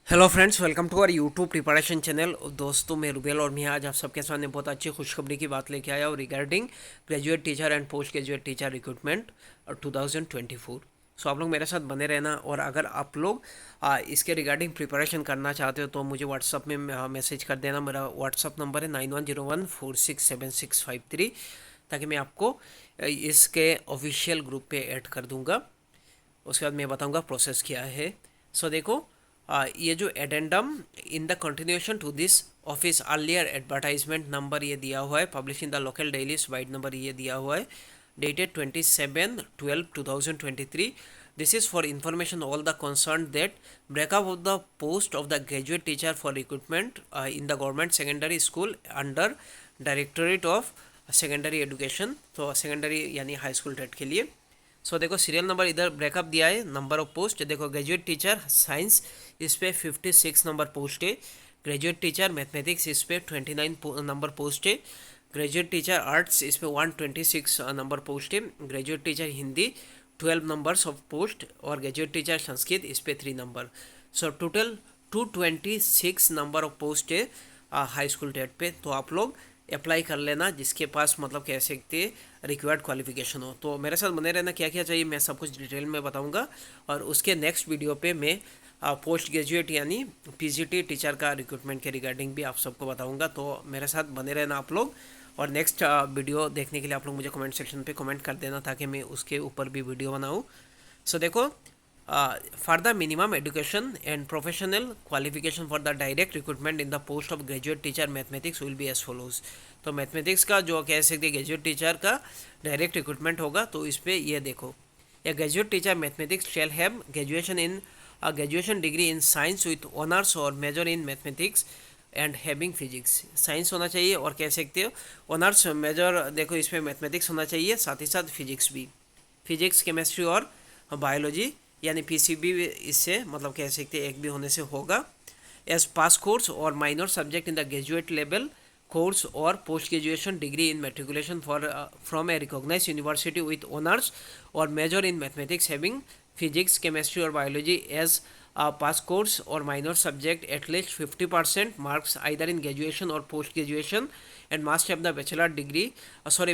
Hello friends, welcome to our YouTube preparation channel. दोस्तों, मैं रुबेल और मैं आज आप सबके सामने बहुत अच्छी खुशखबरी की बात लेके आया हूँ regarding graduate teacher and post graduate teacher recruitment 2024। सो आप लोग मेरे साथ बने रहना। और अगर आप लोग इसके रिगार्डिंग प्रिपरेशन करना चाहते हो तो मुझे व्हाट्सअप में मैसेज कर देना। मेरा व्हाट्सअप नंबर है 9101467653, ताकि मैं आपको इसके ऑफिशियल ग्रुप पे ऐड कर दूंगा। उसके बाद मैं बताऊंगा प्रोसेस क्या है। सो देखो, ये जो addendum in the continuation to this office earlier advertisement number ये दिया हुआ है, publish in the local dailies vide number ये दिया हुआ है, dated 27/12/2023। This is for information all the concerned that breakup of the post of the graduate teacher for recruitment in the government secondary school under Directorate of Secondary Education, तो secondary यानी high school TET के लिए। देखो, serial number इधर breakup दिया है, number of post देखो, graduate teacher science इस पे 56 नंबर पोस्ट है, ग्रेजुएट टीचर मैथमेटिक्स इस पे 29 नंबर पोस्ट है, ग्रेजुएट टीचर आर्ट्स इस पे 126 नंबर पोस्ट है, graduate teacher Hindi 12 numbers of post, और ग्रेजुएट टीचर संस्कृत इस पे 3 number. Total 226 number of post है हाई स्कूल टेट पे। तो आप लोग अप्लाई कर लेना जिसके पास मतलब कह सकते रिक्वायर्ड क्वालिफिकेशन हो। तो मेरे साथ बने रहना, क्या क्या चाहिए मैं सब कुछ डिटेल में बताऊंगा। और उसके नेक्स्ट वीडियो पे मैं पोस्ट ग्रेजुएट यानी पीजीटी टीचर का रिक्रूटमेंट के रिगार्डिंग भी आप सबको बताऊंगा। तो मेरे साथ बने रहना आप लोग। और नेक्स्ट वीडियो देखने के लिए आप लोग मुझे कमेंट सेक्शन पे कमेंट कर देना, ताकि मैं उसके ऊपर भी वीडियो बनाऊँ। देखो, for the minimum education and professional qualification for the direct recruitment in the post of graduate teacher mathematics will be as follows। तो मैथमेटिक्स का जो कह सकते हैं ग्रेजुएट टीचर का डायरेक्ट रिक्रूटमेंट होगा, तो इस पर ये देखो, a graduate teacher mathematics shall have graduation degree in science with honours और major in mathematics and having physics. Science होना चाहिए और कह सकते हो ऑनर्स मेजर, देखो इसमें मैथमेटिक्स होना चाहिए, साथ ही साथ फिजिक्स भी, फिजिक्स केमिस्ट्री और बायोलॉजी यानी पीसीबी इससे मतलब कह सकते हैं एक भी होने से होगा। एज पास कोर्स और minor subject in the graduate level course और post graduation degree in matriculation for from a recognise university with honours और major in mathematics having physics chemistry और बायोलॉजी एज पास कोर्स और minor subject at least 50% marks either in graduation और post graduation and must have the bachelor degree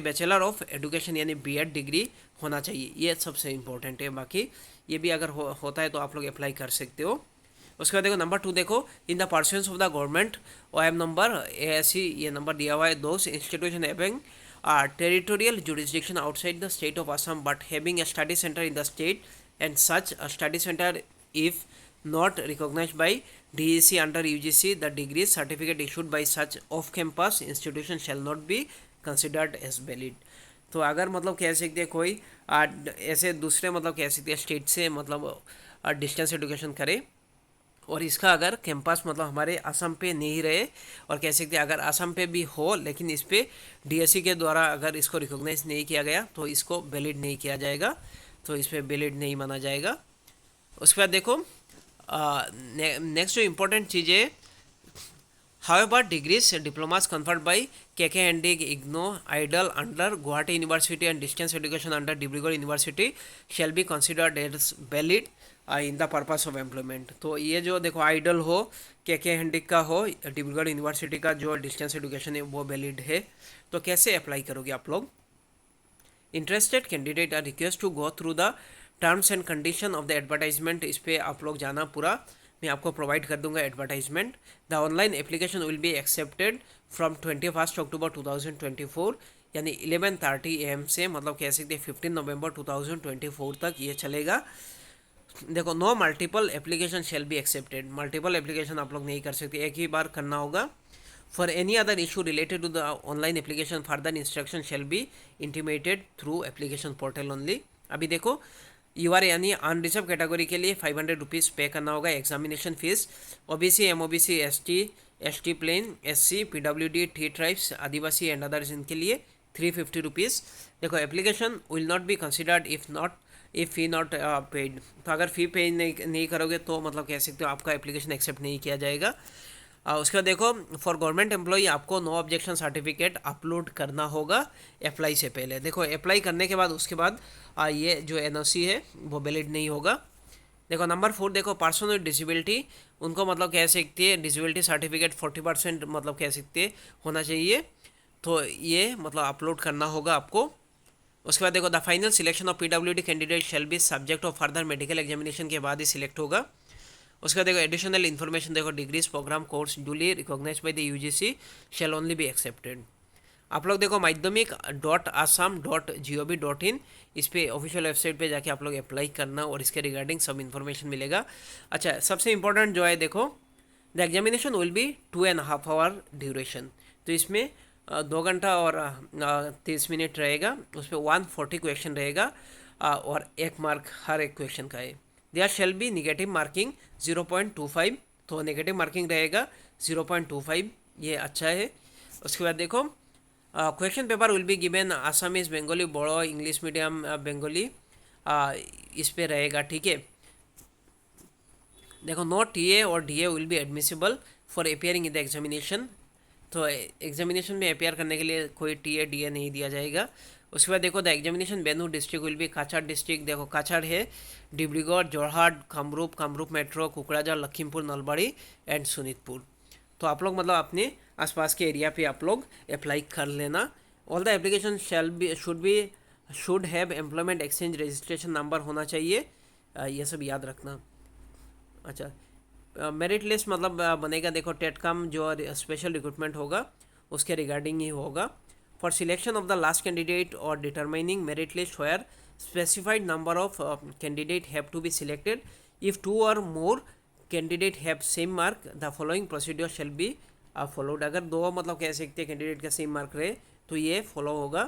bachelor of education यानी B Ed degree होना चाहिए। ये सबसे important है। बाकी ये भी अगर होता है तो आप लोग अप्लाई कर सकते हो। उसके बाद देखो नंबर 2, देखो in the pursuance of the government OM number ASC ये नंबर दिया हुआ है, those institution having territorial jurisdiction outside the state of Assam but having a study centre in the state and such a study centre if not recognized by DEC under UGC, the degree certificate issued by such off-campus institution shall not be considered as valid। तो अगर मतलब कह सकते हैं कोई ऐसे दूसरे मतलब कह सकते हैं स्टेट से मतलब डिस्टेंस एजुकेशन करे और इसका अगर कैंपस मतलब हमारे असम पे नहीं रहे, और कह सकते हैं अगर असम पे भी हो लेकिन इस पर DSC के द्वारा अगर इसको रिकॉग्नाइज नहीं किया गया तो इसको वैलिड नहीं किया जाएगा, तो इस पर वैलिड नहीं माना जाएगा। उसके बाद देखो नेक्स्ट जो इम्पोर्टेंट चीज़ है, however degrees diplomas conferred by KKND IGNOU IDLE under Guwahati University and distance education under Dibrugarh University shall be considered as valid in the purpose of employment। तो ये जो देखो आइडल हो, KKND का हो, Dibrugarh university का जो डिस्टेंस एजुकेशन है वो वैलिड है। तो कैसे अप्लाई करोगे आप लोग? Interested candidate are request to go through the terms and condition of the advertisement. इस पर आप लोग जाना पूरा, मैं आपको प्रोवाइड कर दूंगा advertisement. The online application will be accepted from 21 अक्टूबर 2024 यानी 11:30 AM से मतलब कह सकते हैं 15 नवंबर 2024 तक ये चलेगा। देखो, no multiple application shall be accepted, multiple application आप लोग नहीं कर सकते, एक ही बार करना होगा। For any other issue related to the online application, further instruction shall be intimated through application portal only। अभी देखो, UR यानी अनरिजर्व कैटेगरी के लिए 500 रुपीज़ पे करना होगा examination fees. OBC MOBC ST plain SC PWD T tribes आदिवासी and others इनके लिए 350 रुपीज़। देखो, application will not be considered if fee not paid. तो अगर फ़ी पे नहीं करोगे तो मतलब कह सकते हो आपका एप्लीकेशन एक्सेप्ट नहीं किया जाएगा। उसके बाद देखो, फॉर गवर्नमेंट एम्प्लॉई आपको नो ऑब्जेक्शन सर्टिफिकेट अपलोड करना होगा अप्लाई से पहले। देखो, अप्लाई करने के बाद उसके बाद ये जो NOC है वो वैलिड नहीं होगा। देखो नंबर 4, देखो पर्सन विद डिसेबिलिटी, उनको मतलब कह सकते हैं डिसेबिलिटी सर्टिफिकेट 40% मतलब कह सकते हैं होना चाहिए, तो ये मतलब अपलोड करना होगा आपको। उसके बाद देखो the final selection of PWD candidate shall be subject of further medical examination के बाद ही सिलेक्ट होगा। उसके बाद देखो एडिशनल इन्फॉर्मेशन, देखो degrees program course duly recognize by the UGC shall only be accepted. आप लोग देखो माध्यमिक.assam.gov.in, इस पे ऑफिशियल वेबसाइट पे जाके आप लोग अप्लाई करना और इसके रिगार्डिंग सब इन्फॉर्मेशन मिलेगा। अच्छा, सबसे इंपॉर्टेंट जो है देखो, the examination will be 2.5 hour duration, तो इसमें 2 घंटा और 30 मिनट रहेगा। उस पर 140 क्वेश्चन रहेगा और 1 मार्क हर एक क्वेश्चन का है। There shall be negative marking 0.25, तो नेगेटिव मार्किंग रहेगा 0.25, ये अच्छा है। उसके बाद देखो question paper will be given Assamese, Bengali, Bodo, English medium, Bengali, इस पे रहेगा, ठीक है। देखो नो टीए और DA will be admissible for appearing in the examination, तो एग्जामिनेशन में अपेयर करने के लिए कोई टीए डीए नहीं दिया जाएगा। उसके बाद देखो the examination venue district will be Cachar district, देखो काछाड़ है, डिब्रूगढ़, जोरहाट, कामरूप मेट्रो, कुकराझार, लखीमपुर, नलबाड़ी एंड सोनितपुर। तो आप लोग मतलब अपने आसपास के एरिया पे आप लोग अप्लाई कर लेना। All the application should have employment exchange registration number होना चाहिए, ये सब याद रखना। अच्छा, मेरिट लिस्ट मतलब बनेगा, देखो टेटकम जो स्पेशल रिक्रूटमेंट होगा उसके रिगार्डिंग ही होगा। For selection of the last candidate और determining merit list where specified number of candidate have to be selected, if 2 और more candidate have same mark the following procedure shall be followed. अगर 2 मतलब कह सकते हैं candidate का same mark रहे तो ये फॉलो होगा।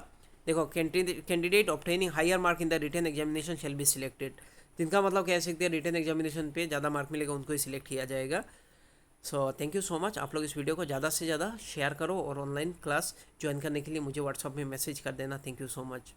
देखो candidate obtaining higher mark in the written examination shall be selected, जिनका मतलब कह सकते हैं रिटन एग्जामिनेशन पे ज़्यादा मार्क मिलेगा उनको ही सिलेक्ट किया जाएगा। So thank you so much. आप लोग इस वीडियो को ज़्यादा से ज़्यादा शेयर करो और ऑनलाइन क्लास ज्वाइन करने के लिए मुझे व्हाट्सअप में मैसेज कर देना। Thank you so much.